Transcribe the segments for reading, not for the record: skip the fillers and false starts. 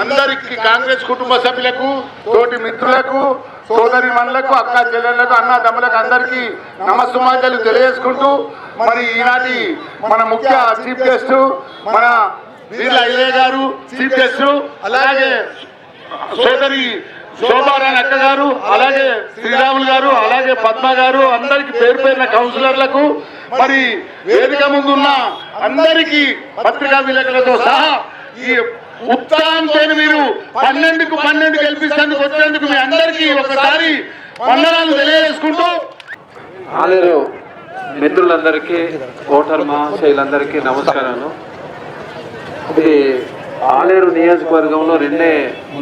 అందరికీ కాంగ్రెస్ కుటుంబ సభ్యులకు, తోటి మిత్రులకు, సోదరి మనులకు, అక్క చెల్లెళ్లకు, అన్నదమ్ములకు అందరికీ నమస్సుమాంజలు తెలియజేసుకుంటూ మరి ఈనాటి మన ముఖ్య చీఫ్ గెస్ట్ మన వీళ్ళ అయ్యే గారు చీఫ్ గెస్ట్, అలాగే సోదరి శోభారాణి అక్క గారు, అలాగే శ్రీరాములు గారు, అలాగే పద్మ గారు, అందరికి పేరు పేరున కౌన్సిలర్లకు, మరి వేదిక ముందున్న అందరికీ పత్రికా విలేకరులతో సహా ఈ ఉత్సాహంతో మీరు 12కు 12 గెలిపిస్తేందుకు వచ్చేందుకు మీ అందరికీ ఒకసారి వందనాలు తెలియజేసుకుంటూ ఆలేరు మిత్రులందరికీ, ఓటర్ మహాశయులందరికీ నమస్కారాలు. ఇది ఆలేరు నియోజకవర్గంలో 2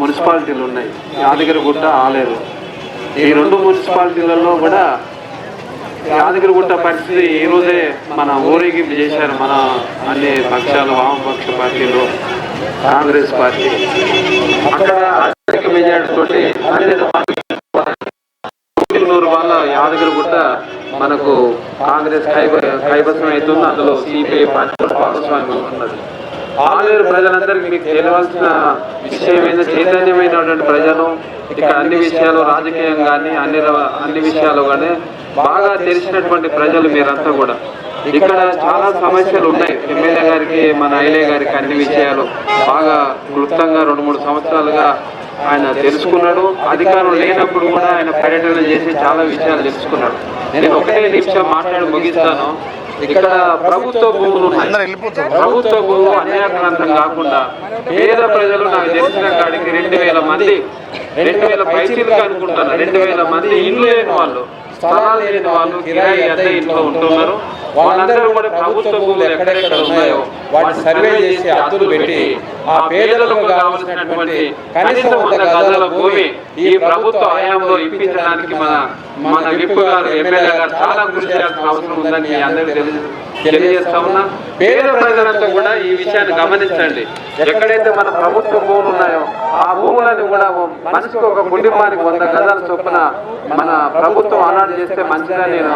మున్సిపాలిటీలు ఉన్నాయి, యాదగిరిగుట్ట, ఆలేరు. ఈ 2 మున్సిపాలిటీలలో కూడా యాదగిరిగుట్ట పరిస్థితి ఈ రోజే మన ఊరేగింపు చేశారు మన అన్ని పక్షాలు, వామపక్ష పార్టీలు, కాంగ్రెస్ పార్టీ. అక్కడ అత్యధిక మెజార్టీ తోటి 12 వాళ్ళ యాదగిరిగుట్ట మనకు కాంగ్రెస్ కైవసం అవుతుంది. అందులో సిపిఐ పార్టీ భాగస్వామ్యం ఉన్నది. ఆలేరు ప్రజలందరికీ మీకు తెలియాల్సిన విషయం ఏంటంటే, చైతన్యమైనటువంటి ప్రజలు ఇక్కడ అన్ని విషయాలు, రాజకీయం కానీ అన్ని విషయాలు కానీ బాగా తెలిసినటువంటి ప్రజలు మీరంతా కూడా. ఇక్కడ చాలా సమస్యలు ఉన్నాయి. ఎమ్మెల్యే గారికి, మన ఐలే గారికి అన్ని విషయాలు బాగా క్లుప్తంగా 2-3 సంవత్సరాలుగా ఆయన తెలుసుకున్నాడు. అధికారం లేనప్పుడు కూడా ఆయన పర్యటన చేసి చాలా విషయాలు తెలుసుకున్నాడు. నేను ఒకటే నిమిషం మాట్లాడి ముగిస్తాను. ఇక్కడ ప్రభుత్వ భూములు ఉన్నాయి. ప్రభుత్వ భూములు అన్యాక్రాంతం కాకుండా పేద ప్రజలు, నాకు తెలిసిన కాడికి 2000 మంది, 2000 పైచీలుగా అనుకుంటాను, 2000 మంది ఇల్లు లేని వాళ్ళు, స్థలాలు లేని వాళ్ళు, కిరాయి అద్దె ఇంట్లో ఉంటున్నారు. వాళ్ళందరూ కూడా ప్రభుత్వ భూములు ఎక్కడెక్కడ ఉన్నాయో వాటిని సర్వే చేసి అద్దులు పెట్టి ఆ పేదలకు కావలసినటువంటి కనీసం 100 గజాల భూమి ఈ ప్రభుత్వ హయాంలో ఇప్పించడానికి మన విప్ గారు, ఎమ్మెల్యే గారు చాలా కృషి చేయాల్సిన అవసరం ఉందని అందరికీ తెలియజేస్తా ఉన్నా. పేద ప్రజలంతా కూడా ఈ విషయాన్ని గమనించండి. ఎక్కడైతే మన ప్రభుత్వ భూములు ఉన్నాయో ఆ భూములను కూడా మనిషికి ఒక కుటుంబానికి 100 గజాల చొప్పున మన ప్రభుత్వం అలాట్ చేస్తే మంచిగా నేను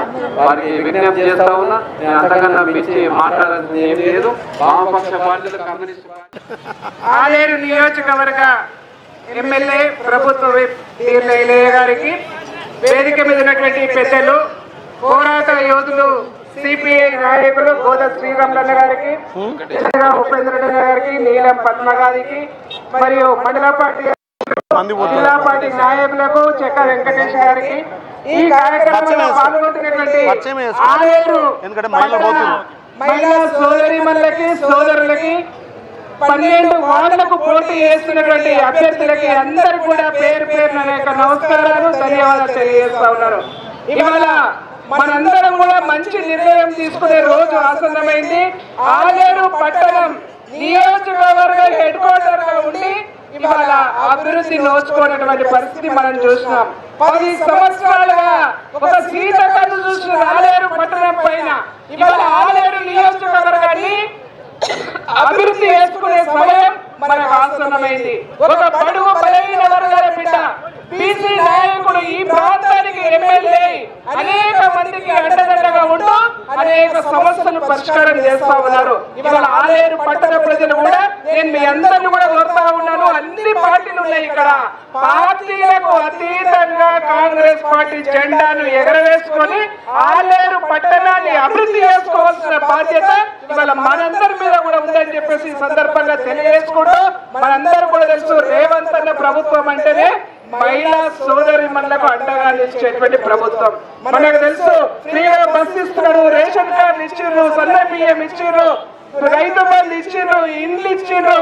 వారికి విజ్ఞప్తి చేస్తా ఉన్నా. నేను అంతకన్నా మించి మాట్లాడాల్సింది ఏం లేదు. వామపక్ష పార్టీలు, కమ్యూనిస్ట్ ఆలేరు నియోజకవర్గ ఎమ్మెల్యే ప్రభుత్వ వీళ్ళ గారికి, వేదిక మీద ఉన్నటువంటి పెద్దలు, పోరాట యోధులు, సిపిఐ నాయకులు గోద శ్రీరాములన్న గారికి, ఉపేంద్ర గారికి, నీలం పద్మ గారికి, మరియు మండల పార్టీ జిల్లా పార్టీ నాయకులకు, చెక్క వెంకటేష్ గారికి, ఈ కార్యక్రమంలో పాల్గొంటున్నటువంటి ఆలేరు మహిళా సోదరిమణులకి, సోదరులకి, 12 వార్డులకు పోటీ చేస్తున్నటువంటి అభ్యర్థులకి అందరూ కూడా పేరు పేరున అనేక నమస్కారాలు, ధన్యవాదాలు తెలియజేస్తా ఉన్నారు. ఇవాళ మనందరం కూడా మంచి నిర్ణయం తీసుకునే రోజు ఆసన్నమైంది. ఆలేరు పట్టణం నియోజకవర్గ హెడ్ క్వార్టర్ గా ఉండి ఇవాళ అభివృద్ధి నోచుకున్నటువంటి పరిస్థితి మనం చూసినాం. 10 సంవత్సరాలుగా ఒక సీతకన్ను చూసిన ఆలేరు పట్టణం పైన ఇవాళ ఆలేరు నియోజకవర్గాన్ని అభివృద్ధి చేసుకునే సమయం మనకు ఆసన్నమైంది. ఒక బడుగు బలహీన వర్గాల బిడ్డ, బీసీ నాయకుడు ఈ ప్రాంతానికి ఎమ్మెల్యే అనేక మందికి అండదండగా ఉంటూ అనేక సమస్యలు పరిష్కారం చేస్తా ఉన్నారు. ఇవాళ ఆలేరు పట్టణ ప్రజలు కూడా, నేను మీ అందరిని కూడా కోరుతా ఉన్నాను, అన్ని పార్టీలు ఉన్నాయి ఇక్కడ, పార్టీలకు అతీతంగా కాంగ్రెస్ పార్టీ జెండాను ఎగరవేసుకొని ఆలేరు పట్టణాన్ని అభివృద్ధి చేసుకోవాల్సిన బాధ్యత ఇవాళ మనందరి మీద కూడా ఉందని చెప్పేసి ఈ సందర్భంగా తెలియజేసుకుంటూ, మనందరూ కూడా తెలుసు, రేవంత్ అన్న ప్రభుత్వం అంటేనే మహిళా సోదరి మనులకు అండగా నిలిచేటువంటి ప్రభుత్వం. మనకు తెలుసు, ఫ్రీగా బస్సు ఇస్తున్నారు, రేషన్ కార్డు ఇచ్చిర్రు, సన్న బియ్యం ఇచ్చిర్రు, రైతు బంధు ఇచ్చిర్రు, ఇండ్లు ఇచ్చిర్రు.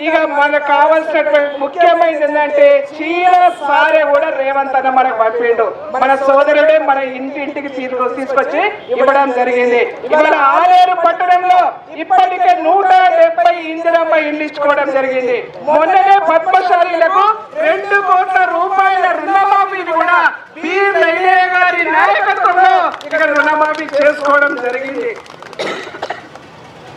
ఇక మనకు కావాల్సినటువంటి ముఖ్యమైనది ఏంటంటే చీర సారే కూడా రేవంత్ అన్న మనకు పంపిండు. మన సోదరుడే మన ఇంటింటికి తీసుకొచ్చి ఇవ్వడం జరిగింది. ఇవాళ ఆలేరు పట్టణంలో ఇప్పటికే 170 ఇందిరమ్మ ఇల్లు ఇచ్చుకోవడం జరిగింది. మొన్ననే పద్మశాలీలకు 2 కోట్ల రూపాయల రుణమాఫీని కూడా వీర్ నైలే గారి నాయకత్వంలో ఇక్కడ రుణమాఫీ చేసుకోవడం జరిగింది.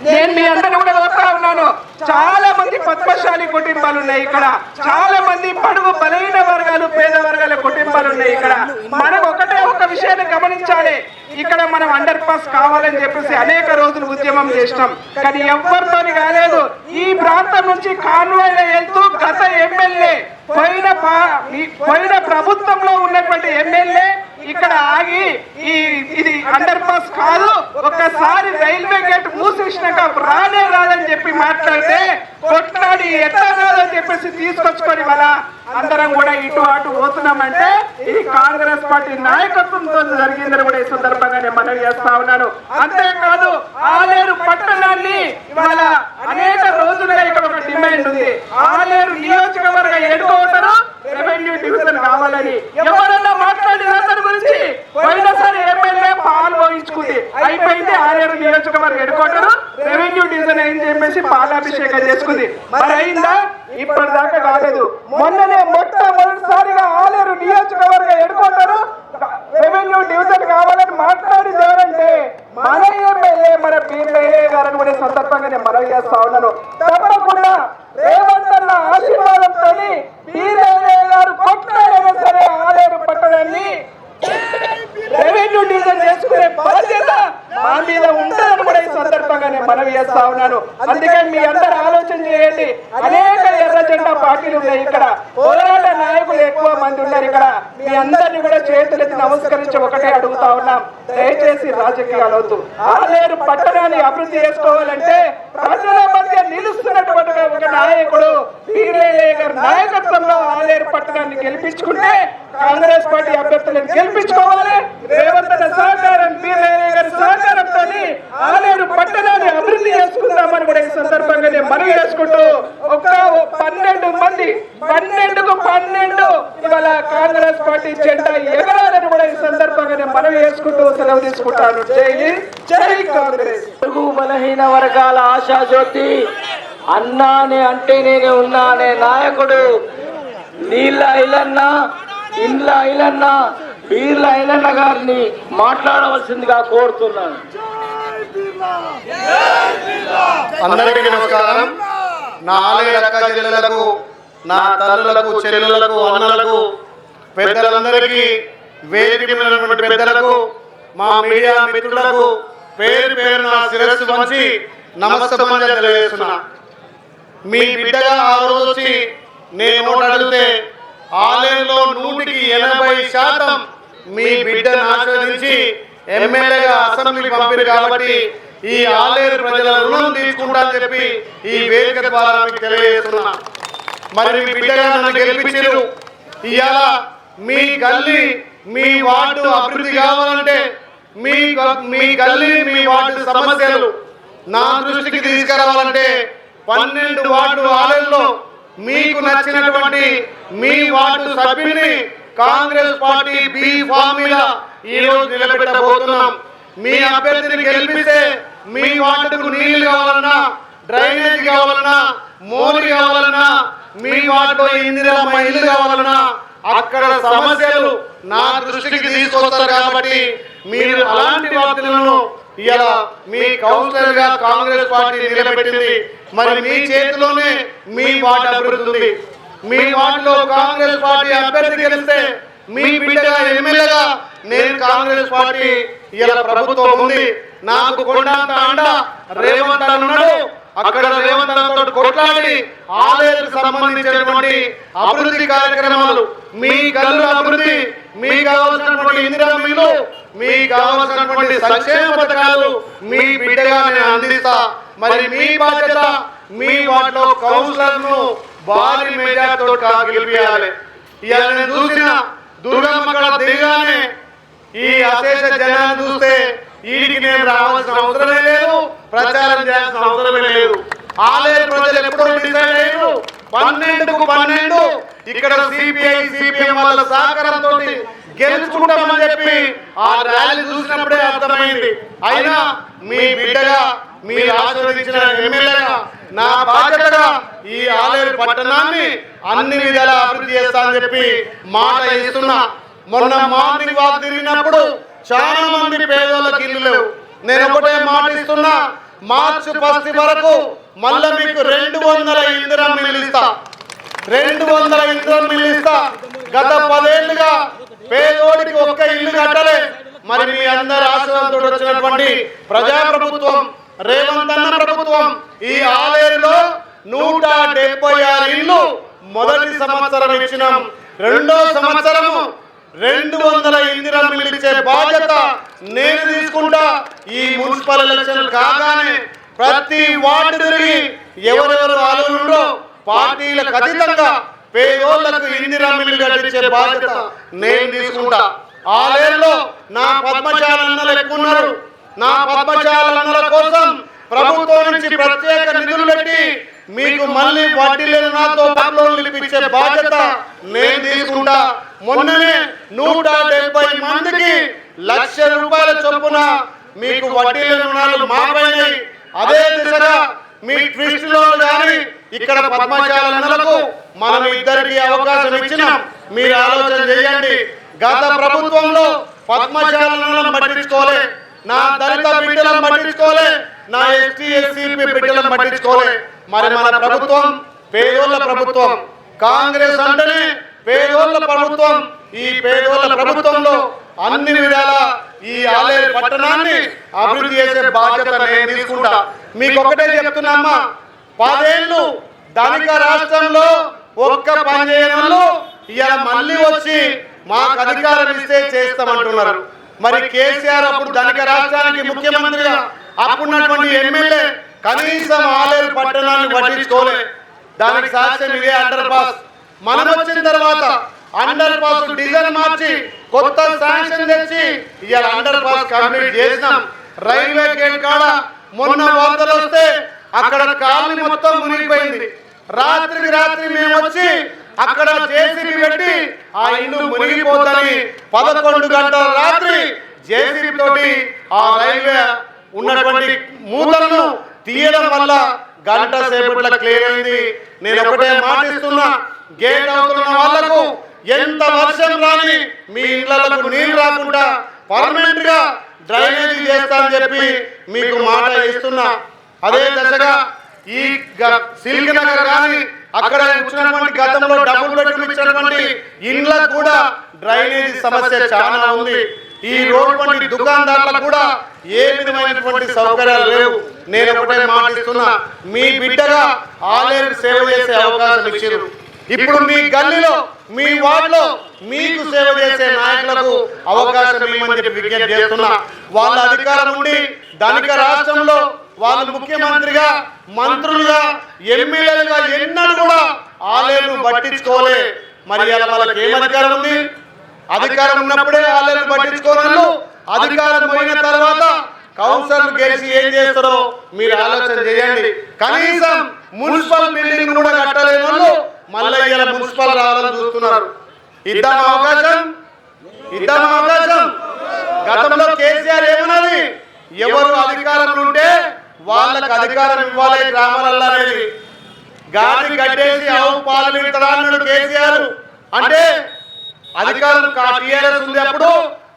నేను మీ అందరిని కూడా కోరుతా ఉన్నాను, చాలా మంది పద్మశాలి కుటుంబాలు ఉన్నాయి ఇక్కడ, చాలా మంది బడుగు బలహీన వర్గాలు, పేద వర్గాల కుటుంబాలు ఉన్నాయి ఇక్కడ. మనం ఒకటే ఒక విషయాన్ని గమనించాలి, ఇక్కడ మనం అండర్ పాస్ కావాలని చెప్పేసి అనేక రోజులు ఉద్యమం చేసినాం, కానీ ఎవరితోని కాలేదు. ఈ ప్రాంతం నుంచి కాన్వాయ్లో వెళ్తూ గత పోయిన ప్రభుత్వంలో ఉన్నటువంటి ఎమ్మెల్యే ఇక్కడ ఆగి ఇది అండర్ పాస్ కాదు, ఒక్కసారి రైల్వే గేట్ మూసేసినాక రానే రాదని చెప్పి మాట్లాడితే కొట్లాడి ఎట్లా రాదని చెప్పేసి తీసుకొచ్చుకొని మన అందరం కూడా ఇటు అటు పోతున్నామంటే ఇది కాంగ్రెస్ పార్టీ నాయకత్వంతో జరిగిందని కూడా ఈ సందర్భంగా నేను మనవి చేస్తా ఉన్నాను. అంతేకాదు ఆలేరు పట్టణాన్ని ఇవాళ అనేక రోజులుగా ఇక్కడ ఒక డిమాండ్ ఉంది. ఆలేరు నియోజకవర్గ ఎన్నుకోవటరు రెవెన్యూ డివిజన్ కావాలని ఎవరన్నా మాట్లాడిన దాని గురించి పోయినసారి ఎమ్మెల్యే పాల్గొంచుకుంది, అయిపోయింది. ఆలేరు నియోజకవర్గ ఎన్నుకోవటరు రెవెన్యూ డివిజన్ ఏం చెప్పేసి పాలాభిషేకం చేసుకుంది. మరి అయిందా? ఇప్పటిదాకా కాలేదు. మొన్ననే మొట్టమొదటిసారిగా ఆలేరు నియోజకవర్గ ఎన్నుకోవటరు రెవెన్యూ డివిజన్ కావాలని మాట్లాడింది ఎవరంటే మన ఎమ్మెల్యే మన పీర్లయ్య గారని కూడా సందర్భంగా నేను మనవి చేస్తా ఉన్నాను. తప్పకుండా రేవంత్ అన్న ఆశీర్వాదంతో పీర్లయ్య గారు కొట్లాడైనా సరే ఆలేరు పట్టణాన్ని రెవెన్యూ డివిజన్ చేసుకునే బాధ్యత మా మీద ఉంటుందని కూడా ఈ సందర్భంగా నేను మనవి చేస్తా ఉన్నాను. అందుకని మీ అందరు ఆలోచన చేయండి. అనేక ఎర్ర జెండా పార్టీలు ఉన్నాయి ఇక్కడ, పోరాట నాయకులు ఎక్కువ మంది ఉన్నారు ఇక్కడ. మీ అందరినీ కూడా చేతులెత్తి నమస్కరించి ఒకటే అడుగుతా ఉన్నాం, దయచేసి రాజకీయాలు వద్దు. ఆలేరు పట్టణాన్ని అభివృద్ధి చేసుకోవాలంటే ప్రజల మధ్య నిలుస్తున్నటువంటి ఒక నాయకుడు పీర్లయ్య గారి నాయకత్వంలో ఆలేరు పట్టణాన్ని గెలిపించుకుంటే కాంగ్రెస్ పార్టీ అభ్యర్థులను గెలిపించుకోవాలి. రేవంత్ అన్న సహకారం, పీర్లయ్య గారి సహకారంతో ఆలేరు పట్టణాన్ని అభివృద్ధి చేసుకుందామని కూడా ఈ సందర్భంగా నేను మనవి చేసుకుంటూ ఒక 12 మంది 12కు 12 ఇవాళ కాంగ్రెస్ పార్టీ జెండా ఎగరాలని కూడా ఈ సందర్భంగా నేను మనవి చేసుకుంటూ సెలవు తీసుకుంటాను. జై కాంగ్రెస్. బలహీన వర్గాల ఆశాజ్యోతి అన్నానే అంటే నేనే ఉన్నా అనే నాయకుడు నీళ్ళ ఐలన్న, ఇండ్ల ఐలన్న, బీర్ల ఐలన్న గారిని మాట్లాడవలసిందిగా కోరుతున్నాను. అందరికీ నమస్కారం. నా ఆలయ అక్క చెల్లెలకు, నా తల్లులకు, చెల్లెలకు, అన్నలకు, పెద్దలందరికీ, వేదిక మీద ఉన్నటువంటి పెద్దలకు, మా మీడియా మిత్రులకు పేరు పేరు నా శిరస్సు వంచి నమస్కారం తెలియజేస్తున్నా. మీ బిడ్డగా ఆ రోజు వచ్చి నేను ఓటు అడిగితే ఆలయంలో 100% మీ బిడ్డను ఆశీర్వదించి ఎమ్మెల్యేగా అసెంబ్లీకి పంపారు. కాబట్టి ఈ ఆలేరు ప్రజల రుణం తీసుకుంటానని చెప్పి ఈ వేదిక ద్వారా మీకు తెలియజేస్తున్నా. మరి మీ బిడ్డగా నన్ను గెలిపించారు. ఇవాళ మీ గల్లీ, మీ వార్డు అభివృద్ధి కావాలంటే మీ గల్లీ, మీ వార్డు సమస్యలు నా దృష్టికి తీసుకురావాలంటే 12 వార్డు ఆలయంలో మీకు నచ్చినటువంటి మీ వార్డు సభ్యుని కాంగ్రెస్ పార్టీ బి ఫామ్ మీద ఈ రోజు నిలబెట్టబోతున్నాం. మీ అభ్యర్థిని గెలిపిస్తే మీ వార్డుకు నీళ్లు కావాలన్నా, డ్రైనేజ్ కావాలన్నా, మోరీ కావాలన్నా, మీ వార్డులో ఇందిరమ్మ ఇల్లు కావాలన్నా అక్కడ సమస్యలు నా దృష్టికి తీసుకొస్తారు. కాబట్టి మీరు అలాంటి వార్డులను ఇలా మీ కౌన్సిలర్ గా కాంగ్రెస్ పార్టీ నిలబెట్టింది. మరి మీ చేతిలోనే మీ వార్డు అభివృద్ధి ఉంది. మీ వార్డులో కాంగ్రెస్ పార్టీ అభ్యర్థి గెలిస్తే మీ బిడ్డగా ఎమ్మెల్యేగా నేను కాంగ్రెస్ పార్టీ ఇలా ప్రభుత్వం ఉంది. నాకు కొండంత అండ రేవంత్ అన్న ఉన్నాడు. అక్కడ రేవంత్ అన్నతో కొట్లాడి ఆలయాలకు సంబంధించినటువంటి అభివృద్ధి కార్యక్రమాలు, మీ గల్లుల అభివృద్ధి, మీకు కావాల్సినటువంటి ఇందిరమ్మలు, మీకు కావాల్సినటువంటి సంక్షేమ పథకాలు మీ బిడ్డగా నేను అందిస్తా. మరి మీ బాధ్యత మీ వాటిలో కౌన్సిలర్ను భారీ మెజార్టీతో గెలిపించాలి. ఇవాళ నేను చూసిన దుర్గమ్మ కళ దిగానే ఈ అశేష జనాన్ని చూస్తే వీడికి నేను రావాల్సిన అవసరమే లేదు, ప్రచారం చేయాల్సిన అవసరమే లేదు. ఆలయ ప్రజలు ఎప్పుడూ డిసైడ్ అయ్యారు 12కు 12 ఇక్కడ సిపిఐ సిపిఎం వాళ్ళ సహకారంతో గెలుచుకుంటామని చెప్పి ఆ ర్యాలీ చూసినప్పుడే అర్థమైంది. అయినా మీ బిడ్డగా మీరు ఆశీర్వదించిన ఎమ్మెల్యేగా నా బాధ్యతగా ఈ ఆలేరు పట్టణాన్ని అన్ని విధాలా అభివృద్ధి చేస్తానని చెప్పి మాట ఇస్తున్నా. మొన్న మార్నింగ్ వాక్ తిరిగినప్పుడు చాలా మంది పేదోళ్ళకి ఇల్లు లేవు. నేను ఒకటే మాట ఇస్తున్నా, మార్చి 1 వరకు మళ్ళీ మీకు 200 ఇందిరమ్మ ఇల్లు ఇస్తా. 200 ఇందిరమ్మ ఇల్లు ఇస్తా. గత 10 ఏళ్లుగా పేదోడికి ఒక్క ఇల్లు కట్టలే. మరి మీ అందరి ఆశీర్వాదంతో వచ్చినటువంటి ప్రజాప్రభుత్వం రేవంత్ అన్న ప్రభుత్వం ఈ ఆలేరులో 176 ఇల్లు మొదటి సంవత్సరం ఇచ్చినాం. రెండో సంవత్సరము 200 ఇందిరమ్మ ఇల్లు ఇచ్చే బాధ్యత నేను తీసుకుంటా. ఈ మున్సిపల్ ఎలక్షన్ కాగానే ప్రతి వార్డు తిరిగి ఎవరెవరు ఆలోచనలో పార్టీలకు అతీతంగా పేదోళ్లకు ఇందిరమ్మ ఇల్లు కట్టించే బాధ్యత నేను తీసుకుంటా. ఆలయంలో నా పద్మశాలన్నలు ఎక్కున్నారు. నా పద్మశాలన్నల కోసం ప్రభుత్వం నుంచి ప్రత్యేక నిధులు పెట్టి మీకు మళ్ళీ వడ్డీ లేని నాతో లోన్లు ఇప్పించే బాధ్యత నేను తీసుకుంటా. మొన్ననే 170 మందికి ₹1,00,000 చొప్పున మీకు వడ్డీ లేని రుణాలు మాపైనాయి. అదే దిశగా మీ ట్విస్ట్ లో కానీ ఇక్కడ పద్మశాలన్నలకు మనం ఇద్దరికి అవకాశం ఇచ్చినాం. మీరు ఆలోచన చేయండి. గత ప్రభుత్వంలో పద్మశాలన్నలను పట్టించుకోలే, నా దళిత బిడ్డలను పట్టించుకోలే, నా ఎస్టీ ఎస్సీ బిడ్డలను పట్టించుకోలే. మరి మన ప్రభుత్వం పేదోళ్ళ ప్రభుత్వం. కాంగ్రెస్ అంటేనే పేదోళ్ళ ప్రభుత్వం. ఈ పేదోళ్ళ ప్రభుత్వంలో అన్ని విధాల ఈ ఆలయ పట్టణాన్ని అభివృద్ధి చేసే బాధ్యత నేను తీసుకుంటా. మీకు ఒకటే చెప్తున్నామ్మా, 10 ఏళ్ళు ధనిక రాష్ట్రంలో ఒక్క పని చేయని వాళ్ళు ఇవాళ మళ్ళీ వచ్చి మాకు అధికారం ఇస్తే చేస్తామంటున్నారు. మరి కేసీఆర్ అప్పుడు ధనిక రాష్ట్రానికి ముఖ్యమంత్రిగా అప్పుడున్నటువంటి ఎమ్మెల్యే కనీసం ఆలేరు పట్టణాన్ని పట్టించుకోలే. దానికి సాక్ష్యం ఇదే అండర్ పాస్. మనం వచ్చిన తర్వాత అండర్ పాస్ డిజైన్ మార్చి కొత్త శాంక్షన్ తెచ్చి ఇవాళ అండర్ పాస్ కంప్లీట్ చేసినాం. రైల్వే గేట్ కాడ మొన్న వరదలు వస్తే అక్కడ కాలనీ మొత్తం మునిగిపోయింది. రాత్రికి రాత్రి మేము వచ్చి అక్కడ జేసీబీ పెట్టి ఆ ఇల్లు మునిగిపోతుందని 11 గంటల రాత్రి జేసీబీ తోటి ఆ రైల్వే ఉన్నటువంటి మూతలను తీయడం వల్ల గంట సేపట్లో క్లియర్ అయింది. నేను ఒకటే మాటిస్తున్నా, గేట్ అవుతున్న వాళ్లకు ఎంత వర్షం రాని మీ ఇళ్లకు నీళ్ళు రాకుండా పర్మనెంట్ గా డ్రైనేజీ చేస్తానని చెప్పి మీకు మాట ఇస్తున్నా. అదే దశగా ఈ సిల్క్ నగర్ కానీ అక్కడ వచ్చినటువంటి గతంలో డబ్బులు పెట్టుకుని ఇచ్చినటువంటి ఇండ్లకు కూడా డ్రైనేజీ సమస్య చాలా ఉంది. ఈ రోడ్ వంటి దుకాణదారులకు కూడా ఏ విధమైనటువంటి సౌకర్యాలు లేవు. నేను ఒకటే మాటిస్తున్నా, మీ బిడ్డగా ఆలయం సేవ చేసే అవకాశం ఇచ్చారు. ఇప్పుడు మీ గల్లీలో మీ వార్డులో మీకు సేవ చేసే నాయకులకు అవకాశం ఇవ్వమని చెప్పి విజ్ఞప్తి చేస్తున్నా. వాళ్ళ అధికారం ఉండి ధనిక రాష్ట్రంలో వాళ్ళు ముఖ్యమంత్రిగా, మంత్రులుగా, ఎమ్మెల్యేలుగా ఎన్నడూ కూడా ఆలయం పట్టించుకోలే. మరి అలా వాళ్ళకి ఏం అధికారం ఉంది? అధికారం ఉన్నప్పుడే ఆలయం పట్టించుకోవాలి. అధికారం పోయిన తర్వాత కౌన్సిలర్ గెలిచి ఏం చేస్తారో మీరు ఆలోచన చేయండి. కనీసం మున్సిపల్ బిల్డింగ్ కూడా కట్టలేని వాళ్ళు మళ్ళీ ఇలా మున్సిపల్ రావాలని చూస్తున్నారు. ఇద్దాం అవకాశం. గతంలో కేసీఆర్ ఏమన్నది, ఎవరు అధికారంలో ఉంటే వాళ్ళకి అధికారం ఇవ్వాలి గ్రామాలలో అనేది. గాడి కట్టేసి ఆవు పాలు విడతాడా అన్నాడు కేసీఆర్. అంటే అధికారం టీఆర్ఎస్ ఉంది, అప్పుడు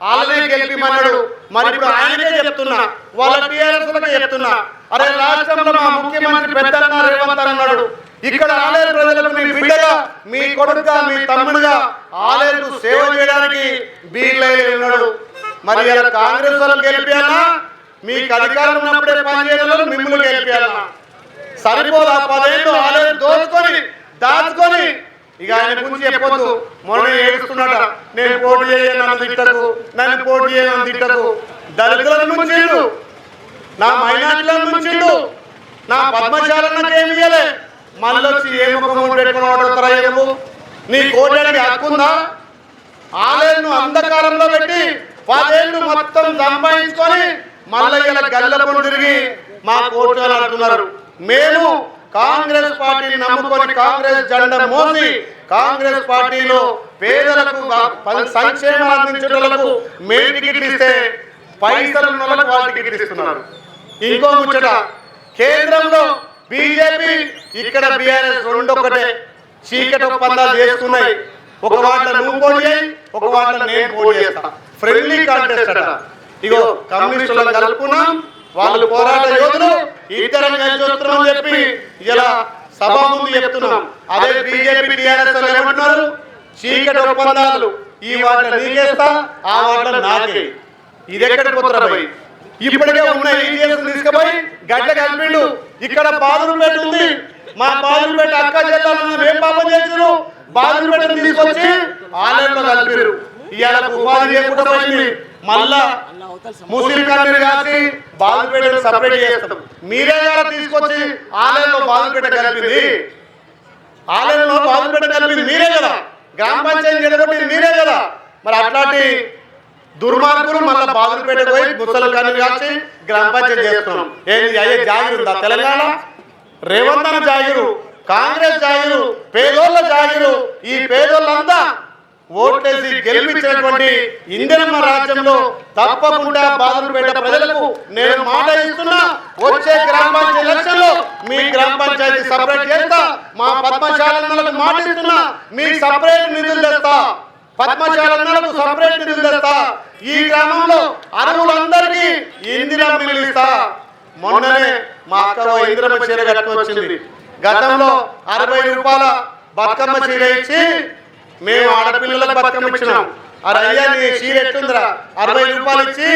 వాళ్ళనే గెలిపిమన్నాడు. మరి ఇప్పుడు ఆయనకే చెప్తున్నా, వాళ్ళ టీఆర్ఎస్ చెప్తున్నా, అరే రాష్ట్రంలో మా ముఖ్యమంత్రి పెద్దన్న రేవంత్ అన్నాడు, ఇక్కడ ఆలయ ప్రజలకు మీ బిడ్డగా, మీ కొడుకుగా, మీ తమ్ముడుగా ఆలయకు సేవ చేయడానికి బీర్లైలు ఉన్నాడు. మరి ఇలా కాంగ్రెస్ వాళ్ళని గెలిపియాలా? మీకు అధికారం ఉన్నప్పుడే పనిచేయాలి, మిమ్మల్ని గెలిపియాలా? సరిపోదా? 10 ఏళ్ళు ఆలయం దోచుకొని దాచుకొని ఇక ఆయన గురించి చెప్పొద్దు. మొన్న ఏడుస్తున్నాడ, నేను పోటీ చేయను తిట్టకు, నన్ను పోటీ చేయను తిట్టకు. దళితులను ముంచిండు, నా మైనార్టీలను ముంచిండు, నా పద్మశాలన్నకి ఏమి ఇయ్యలే. మళ్ళీ వచ్చి ఏ ముఖం పెట్టుకుని ఓడతారా? ఏమో నీ కోటానికి హక్కుందా? ఆలయం అంధకారంలో పెట్టి 10 ఏళ్ళు మొత్తం సంపాదించుకొని మళ్ళీ ఇలా గల్లపొండు తిరిగి మా కోటాలు అంటున్నారు. మేము కాంగ్రెస్ పార్టీని నమ్ముకొని కాంగ్రెస్ జెండా మోసి కాంగ్రెస్ పార్టీలో పేదలకు సంక్షేమం అందించడానికి మెయిన్ టికెట్లు ఇస్తే పైసలు ఉన్న వాళ్ళకి వాళ్ళ టికెట్లు ఇస్తున్నారు. ఇంకో ముచ్చట, కేంద్రంలో బీజేపీ, ఇక్కడ బీఆర్ఎస్ రెండు ఒకటే చీకటి ఒప్పందాలు చేస్తున్నాయి. ఒక వాటిలో నువ్వు పోటీ చేయి, ఒక వాటిలో నేను పోటీ చేస్తా. ఫ్రెండ్లీ కాంటెస్ట్ అట. ఇగో కమ్యూనిస్టులను కలుపుకున్నాం, వాళ్ళు పోరాట యోధులు, ఇద్దరం కలిసి వస్తున్నామని చెప్పి ఇలా సభ ముందు చెప్తున్నాం. అదే బీజేపీ టీఆర్ఎస్ ఏమంటున్నారు, చీకటి ఒప్పందాలు, ఈ వాటిలో నీకేస్తా, ఆ వాటిలో నాకే. ఇది ఎక్కడికి పోతారా భయ్? ఇప్పటికే ఉన్న ఈజీఎస్ తీసుకుపోయి గడ్డ కలిపిండు. ఇక్కడ బాదురుపేట ఉంది, మా బాదురుపేట అక్క జిల్లాలో ఏం పాపం చేశారు? బాధపడని తీసుకొచ్చి ఆలయంలో కలిపారు. ఇవాళ ఉపాధి లేకుండా పోయింది. మళ్ళా ముస్లిం కన్నీరు కాసి బాధపేటను సపరేట్ చేస్తాం. మీరే కదా తీసుకొచ్చి ఆలయంలో బాధపేట కలిపింది. ఆలయంలో బాధపేట కలిపింది మీరే కదా. గ్రామ పంచాయతీ జరగబట్టి మీరే కదా. మరి అట్లాంటి దుర్మార్గులు మళ్ళీ బాధపేట పోయి ముసలి కన్నీరు కాసి గ్రామ పంచాయతీ చేస్తున్నాం. ఏంది అయ్యే జాగిరు ఉందా తెలంగాణ? రేవంత్ అన్న జాగిరు, కాంగ్రెస్ జాగిరు, పేదోళ్ళ జాగిరు. ఈ పేదోళ్ళంతా ఓట్లేసి గెలిపించినటువంటి ఇందిరమ్మ రాజ్యంలో తప్పకుండా బాధపేట ప్రజలకు నేను మాట ఇస్తున్నా. వచ్చే గ్రామ పంచాయతీ ఎలక్షన్ లో మీ గ్రామ పంచాయతీ సపరేట్ చేస్తా. మా పద్మశాలలకు మాట ఇస్తున్నా, మీ సపరేట్ నిధులు తెస్తా. పద్మశాలకు సపరేట్ నిధులు తెస్తా. ఈ గ్రామంలో అర్హులందరికీ ఇందిరమ్మ ఇల్లు ఇస్తా. మొన్ననే మా అక్క ఇందిరమ్మ చీర కట్టుకొచ్చింది. గతంలో 60 రూపాయల బతుకమ్మ చీర ఇచ్చి మేము ఆడపిల్లలకు బతుకమ్మ ఇచ్చినాం. అరే అయ్యా నీ చీర ఎట్టుందిరా, 60 రూపాయలు ఇచ్చి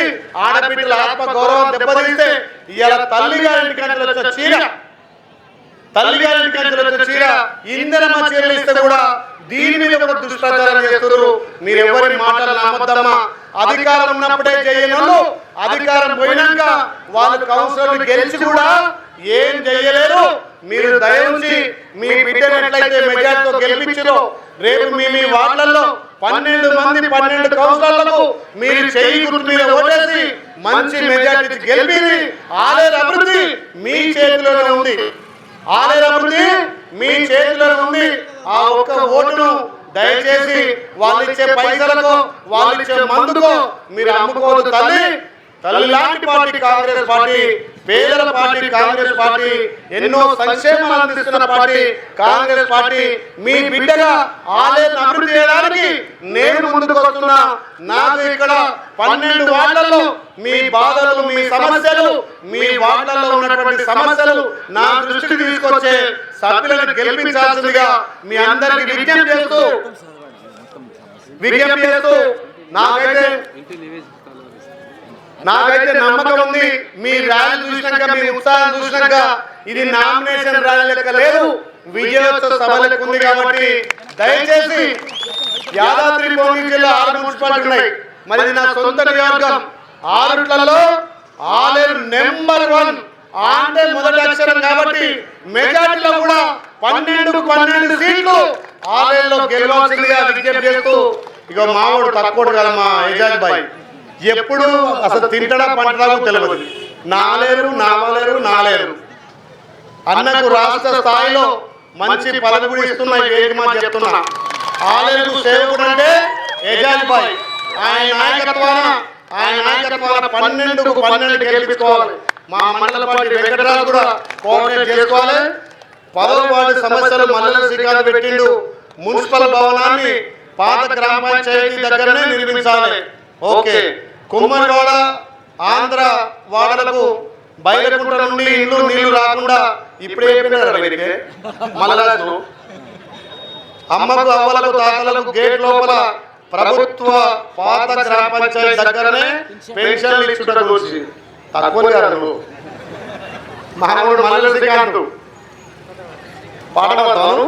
ఆడపిల్లల ఆత్మ గౌరవం దెబ్బతీస్తే ఇవాళ తల్లిగారింటి కంటే వచ్చిన చీర, తల్లిగారింటి కంటే వచ్చిన చీర ఇందిరమ్మ చీరలు ఇస్తే కూడా దీని మీద కూడా దుష్ప్రచారం చేస్తున్నారు. మీరు ఎవరి మాటలు నమ్మద్దమ్మా. అధికారం ఉన్నప్పుడే చేయనోళ్ళు అధికారం పోయినాక వాళ్ళు కౌన్సిలర్లు గెలిచి కూడా ఏం చేయలేరు. మీరు దయించి మీ బిడ్డను ఎట్లయితే మెజార్టీతో గెలిపించారో రేపు మీ వార్డులలో 12 మంది 12 కౌన్సిలర్లకు మీరు చెయ్యి గుర్తు మీద ఓటేసి మంచి మెజార్టీ గెలిపి ఆలయ అభివృద్ధి మీ చేతిలోనే ఉంది. ఆలయ అభివృద్ధి మీ చేతిలోనే ఉంది. ఆ ఒక్క ఓటును దయచేసి వాళ్ళు ఇచ్చే పైసలకు వాళ్ళు ఇచ్చే మందుకో మీరు అమ్ముకోవద్దు. తల్లి లాంటి పార్టీ కాంగ్రెస్ పార్టీ, పేదల పార్టీ కాంగ్రెస్ పార్టీ, ఎన్నో సంక్షేమాలు అందిస్తున్న పార్టీ కాంగ్రెస్ పార్టీ. మీ బిడ్డగా ఆలయాన్ని అభివృద్ధి చేయడానికి నేను ముందుకు వస్తున్నా. నాకు ఇక్కడ 12 వార్డులలో మీ బాధలు, మీ సమస్యలు, మీ వార్డులలో ఉన్నటువంటి సమస్యలు నా దృష్టికి తీసుకొచ్చే సభ్యులను గెలిపించాల్సిందిగా మీ అందరికీ విజ్ఞప్తి చేస్తూ నాకైతే నమ్మకం ఉంది. మీ ర్యాలీ చూసినాక, మీ ఉత్సాహం చూసినాక ఇది నామినేషన్ ర్యాలీ లెక్క లేదు, విజయోత్సవ సభ లెక్క ఉంది. కాబట్టి దయచేసి యాదాద్రి భువనగిరి జిల్లా 6 మున్సిపాలిటీ ఉన్నాయి. మరి ఇది నా సొంత నియోజకవర్గం. 6లలో ఆలేరు నెంబర్ 1 అంటే మొదటి అక్షరం కాబట్టి మెజార్టీలో కూడా 12 సీట్లు ఆలేరులో గెలవాల్సిందిగా విజ్ఞప్తి చేస్తూ, ఇక మావాడు తక్కువ కదా మా ఏజాజ్ బాయ్, ఎప్పుడు అసలు తింటడా పంటడా తెలియదు. నాలేరు అన్నకు రాష్ట్ర స్థాయిలో మంచి పదవి కూడా ఇస్తున్నాయి. చెప్తున్నా ఆలేరు సేవకుడు అంటే ఏజాజ్ బాయ్. ఆయన నాయకత్వాన 12 గెలిపించుకోవాలి. మా మండల పార్టీ వెంకటరాజు కూడా కోఆర్డినేట్ చేసుకోవాలి. 10వ వార్డు సమస్యలు మల్లెల శ్రీకాంత్ పెట్టిండు. మున్సిపల్ భవనాన్ని పాత గ్రామ పంచాయతీ దగ్గరనే నిర్మించాలి. ఓకే. కుమ్మరివాడ ఆంధ్ర వాడలకు బయలుకుంట నుండి ఇల్లు నీళ్లు రాకుండా ఇప్పుడే మల్లరాజు అమ్మకు అవ్వలకు తాతలకు గేట్ లోపల ప్రభుత్వ పాత గ్రామ పంచాయతీ దగ్గరనే పెన్షన్లు ఇచ్చుట గురించి తక్కువ మహానుడు మల్లెల శ్రీకాంత్ పాడతాను.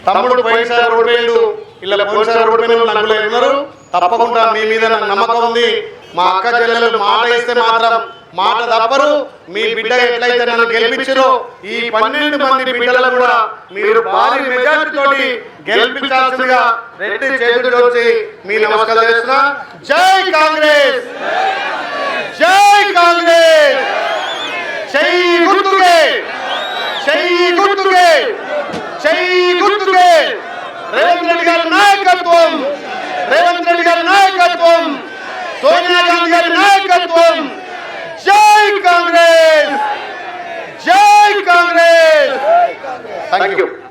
తమ్ముడు పోయినసారి రోడ్డు ఇలా పోయినసారి రోడ్డు నలుగురు ఉన్నారు. తప్పకుండా మీ మీద నాకు నమ్మకం ఉంది. మా అక్క చెల్లెలు మాట ఇస్తే మాత్రం మాట తప్పరు. మీ బిడ్డ ఎట్లయితే నన్ను గెలిపించారో ఈ 12 మంది బిడ్డలు కూడా మీరు భారీ మెజార్టీతోటి గెలిపించాల్సిందిగా 2 చేతులు వచ్చి మీ నమస్కారం చేస్తున్నా. జై కాంగ్రెస్, జై కాంగ్రెస్, జై గుర్తుకే, జై గుర్తుకే, జై గుర్తుకే. రేవంత్ రెడ్డి గారి నాయకత్వం, రేవంత్ రెడ్డి గారి నాయకత్వం, సోనియా గాంధీ గారి నాయకత్వం. జై కాంగ్రెస్, జై కాంగ్రెస్. Thank you.